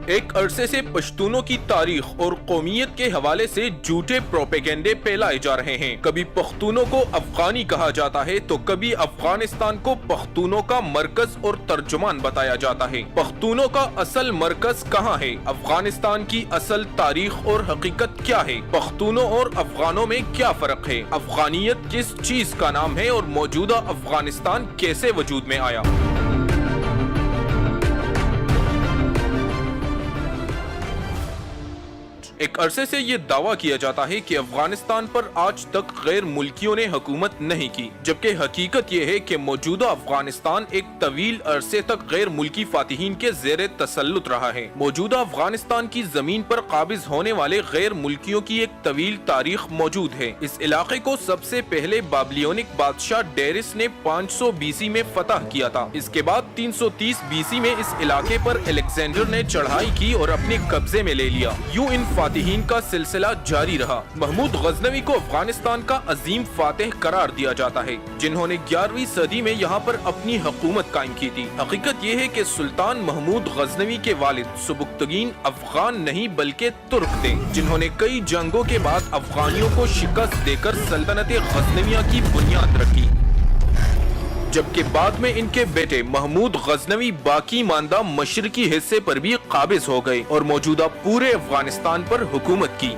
ایک عرصے سے پشتونوں کی تاریخ اور قومیت کے حوالے سے جھوٹے پروپیگنڈے پھیلائے جا رہے ہیں۔ کبھی پختونوں کو افغانی کہا جاتا ہے تو کبھی افغانستان کو پختونوں کا مرکز اور ترجمان بتایا جاتا ہے۔ پختونوں کا اصل مرکز کہاں ہے؟ افغانستان کی اصل تاریخ اور حقیقت کیا ہے؟ پختونوں اور افغانوں میں کیا فرق ہے؟ افغانیت کس چیز کا نام ہے اور موجودہ افغانستان کیسے وجود میں آیا؟ ایک عرصے سے یہ دعویٰ کیا جاتا ہے کہ افغانستان پر آج تک غیر ملکیوں نے حکومت نہیں کی، جبکہ حقیقت یہ ہے کہ موجودہ افغانستان ایک طویل عرصے تک غیر ملکی فاتحین کے زیر تسلط رہا ہے۔ موجودہ افغانستان کی زمین پر قابض ہونے والے غیر ملکیوں کی ایک طویل تاریخ موجود ہے۔ اس علاقے کو سب سے پہلے بابلیونک بادشاہ ڈیرس نے 500 BC میں فتح کیا تھا۔ اس کے بعد 330 BC میں اس علاقے پر الیگزینڈر نے چڑھائی کی اور اپنے قبضے میں لے لیا۔ یوں ان فاتحین کا سلسلہ جاری رہا۔ محمود غزنوی کو افغانستان کا عظیم فاتح قرار دیا جاتا ہے، جنہوں نے 11ویں صدی میں یہاں پر اپنی حکومت قائم کی تھی۔ حقیقت یہ ہے کہ سلطان محمود غزنوی کے والد سبکتگین افغان نہیں بلکہ ترک تھے، جنہوں نے کئی جنگوں کے بعد افغانیوں کو شکست دے کر سلطنت غزنویہ کی بنیاد رکھی، جبکہ بعد میں ان کے بیٹے محمود غزنوی باقی ماندہ مشرقی حصے پر بھی قابض ہو گئے اور موجودہ پورے افغانستان پر حکومت کی۔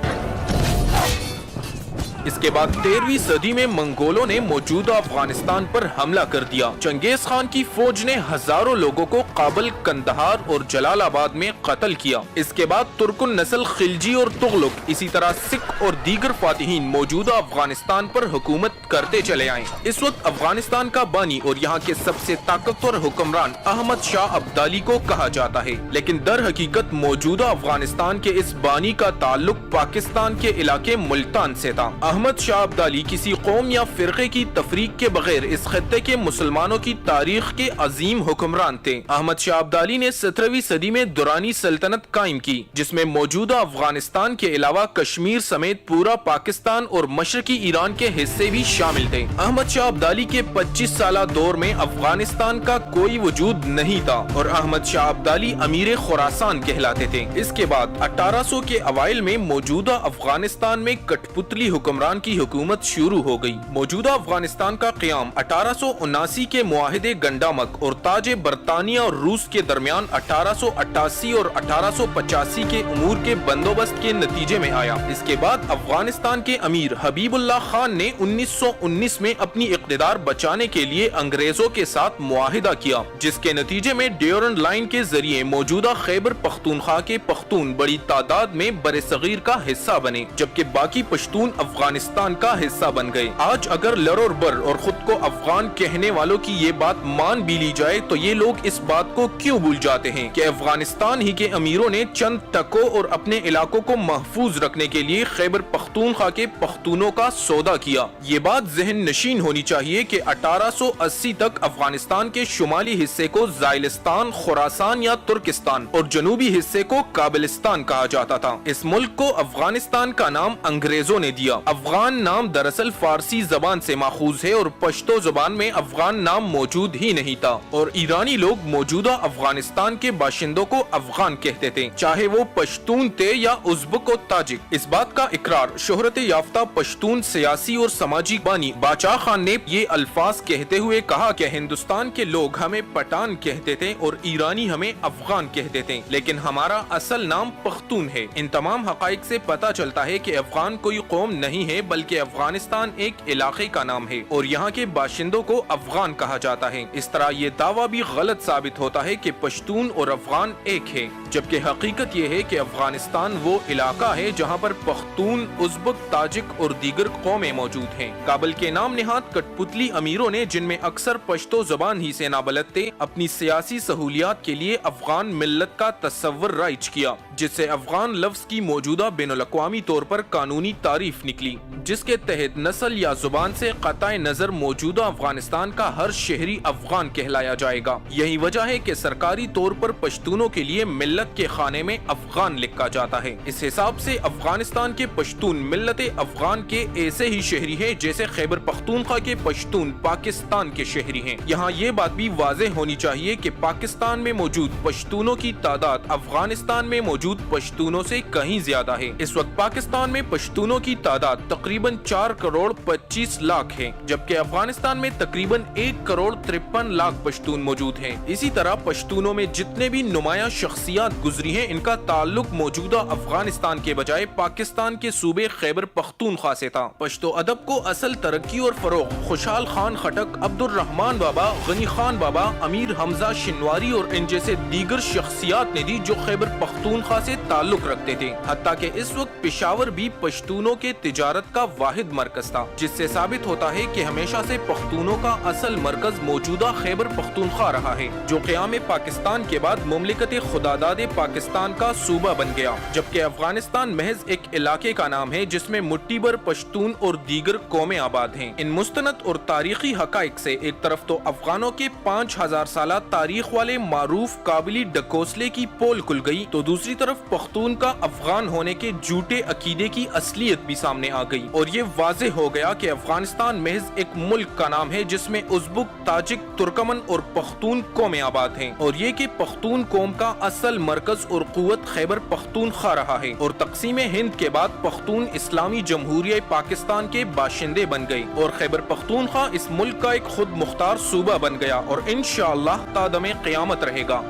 اس کے بعد 13ویں صدی میں منگولوں نے موجودہ افغانستان پر حملہ کر دیا۔ چنگیز خان کی فوج نے ہزاروں لوگوں کو کابل، قندھار اور جلال آباد میں قتل کیا۔ اس کے بعد ترکن نسل خلجی اور تغلق، اسی طرح سکھ اور دیگر فاتحین موجودہ افغانستان پر حکومت کرتے چلے آئے۔ اس وقت افغانستان کا بانی اور یہاں کے سب سے طاقتور حکمران احمد شاہ ابدالی کو کہا جاتا ہے، لیکن در حقیقت موجودہ افغانستان کے اس بانی کا تعلق پاکستان کے علاقے ملتان سے تھا۔ احمد شاہ ابدالی کسی قوم یا فرقے کی تفریق کے بغیر اس خطے کے مسلمانوں کی تاریخ کے عظیم حکمران تھے۔ احمد شاہ ابدالی نے 17ویں صدی میں درانی سلطنت قائم کی، جس میں موجودہ افغانستان کے علاوہ کشمیر سمیت پورا پاکستان اور مشرقی ایران کے حصے بھی شامل تھے۔ احمد شاہ ابدالی کے 25 سالہ دور میں افغانستان کا کوئی وجود نہیں تھا اور احمد شاہ ابدالی امیر خراسان کہلاتے تھے۔ اس کے بعد 1800 کے اوائل میں موجودہ افغانستان میں کٹ پتلی حکمران کی حکومت شروع ہو گئی۔ موجودہ افغانستان کا قیام 1879 کے معاہدے گنڈامک اور تاج برطانیہ اور روس کے درمیان 1888 اور 1885 کے امور کے بندوبست کے نتیجے میں آیا۔ اس کے بعد افغانستان کے امیر حبیب اللہ خان نے 1919 میں اپنی اقتدار بچانے کے لیے انگریزوں کے ساتھ معاہدہ کیا، جس کے نتیجے میں ڈیورنڈ لائن کے ذریعے موجودہ خیبر پختونخوا کے پختون بڑی تعداد میں برصغیر کا حصہ بنے، جبکہ باقی پشتون افغانستان کا حصہ بن گئے۔ آج اگر لر اور بر اور خود کو افغان کہنے والوں کی یہ بات مان بھی لی جائے تو یہ لوگ اس بات کو کیوں بھول جاتے ہیں کہ افغانستان ہی کے امیروں نے چند ٹکوں اور اپنے علاقوں کو محفوظ رکھنے کے لیے خیبر پختونخوا کے پختونوں کا سودا کیا۔ یہ بات ذہن نشین ہونی چاہیے کہ 1880 تک افغانستان کے شمالی حصے کو زائلستان، خراسان یا ترکستان اور جنوبی حصے کو کابلستان کہا جاتا تھا۔ اس ملک کو افغانستان کا نام انگریزوں نے دیا۔ افغان نام دراصل فارسی زبان سے ماخوذ ہے اور پشتو زبان میں افغان نام موجود ہی نہیں تھا، اور ایرانی لوگ موجودہ افغانستان کے باشندوں کو افغان کہتے تھے، چاہے وہ پشتون تھے یا ازبک و تاجک۔ اس بات کا اقرار شہرت یافتہ پشتون سیاسی اور سماجی بانی باچا خان نے یہ الفاظ کہتے ہوئے کہا کہ ہندوستان کے لوگ ہمیں پٹھان کہتے تھے اور ایرانی ہمیں افغان کہتے تھے، لیکن ہمارا اصل نام پختون ہے۔ ان تمام حقائق سے پتہ چلتا ہے کہ افغان کوئی قوم نہیں ہے بلکہ افغانستان ایک علاقے کا نام ہے اور یہاں کے باشندوں کو افغان کہا جاتا ہے۔ اس طرح یہ دعویٰ بھی غلط ثابت ہوتا ہے کہ پشتون اور افغان ایک ہے، جبکہ حقیقت یہ ہے کہ افغانستان وہ علاقہ ہے جہاں پر پختون، ازبک، تاجک اور دیگر قومیں موجود ہیں۔ کابل کے نام نہاد کٹ پتلی امیروں نے، جن میں اکثر پشتو زبان ہی سے نابلد تھے، اپنی سیاسی سہولیات کے لیے افغان ملت کا تصور رائج کیا، جس سے افغان لفظ کی موجودہ بین الاقوامی طور پر قانونی تعریف نکلی۔ جس کے تحت نسل یا زبان سے قطع نظر موجودہ افغانستان کا ہر شہری افغان کہلایا جائے گا۔ یہی وجہ ہے کہ سرکاری طور پر پشتونوں کے لیے ملت کے خانے میں افغان لکھا جاتا ہے۔ اس حساب سے افغانستان کے پشتون ملت افغان کے ایسے ہی شہری ہیں جیسے خیبر پختونخوا کے پشتون پاکستان کے شہری ہیں۔ یہاں یہ بات بھی واضح ہونی چاہیے کہ پاکستان میں موجود پشتونوں کی تعداد افغانستان میں موجود پشتونوں سے کہیں زیادہ ہے۔ اس وقت پاکستان میں پشتونوں کی تعداد تقریباً 4 کروڑ 25 لاکھ ہے، جبکہ افغانستان میں تقریباً 1 کروڑ 53 لاکھ پشتون موجود ہیں۔ اسی طرح پشتونوں میں جتنے بھی نمایاں شخصیات گزری ہیں ان کا تعلق موجودہ افغانستان کے بجائے پاکستان کے صوبے خیبر پختونخوا سے تھا۔ پشتو ادب کو اصل ترقی اور فروغ خوشحال خان خٹک، عبد الرحمان بابا، غنی خان بابا، امیر حمزہ شنواری اور ان جیسے دیگر شخصیات نے دی جو خیبر پختونخوا سے تعلق رکھتے تھے۔ حتیٰ کہ اس وقت پشاور بھی پشتونوں کے تجارت کا واحد مرکز تھا، جس سے ثابت ہوتا ہے کہ ہمیشہ سے پختونوں کا اصل مرکز موجودہ خیبر پختونخوا رہا ہے، جو قیام پاکستان کے بعد مملکت خداداد پاکستان کا صوبہ بن گیا، جبکہ افغانستان محض ایک علاقے کا نام ہے جس میں مٹھی بھر پشتون اور دیگر قومیں آباد ہیں۔ ان مستند اور تاریخی حقائق سے ایک طرف تو افغانوں کے 5000 سالہ تاریخ والے معروف قابلی ڈکوسلے کی پول کھل گئی، تو دوسری طرف پختون کا افغان ہونے کے جھوٹے عقیدے کی اصلیت بھی سامنے آ گئی، اور یہ واضح ہو گیا کہ افغانستان محض ایک ملک کا نام ہے جس میں ازبک، تاجک، ترکمن اور پختون قومیں آباد ہیں، اور یہ کہ پختون قوم کا اصل مرکز اور قوت خیبر پختونخوا رہا ہے، اور تقسیم ہند کے بعد پختون اسلامی جمہوریہ پاکستان کے باشندے بن گئے، اور خیبر پختونخوا اس ملک کا ایک خود مختار صوبہ بن گیا، اور انشاءاللہ تا دم قیامت رہے گا۔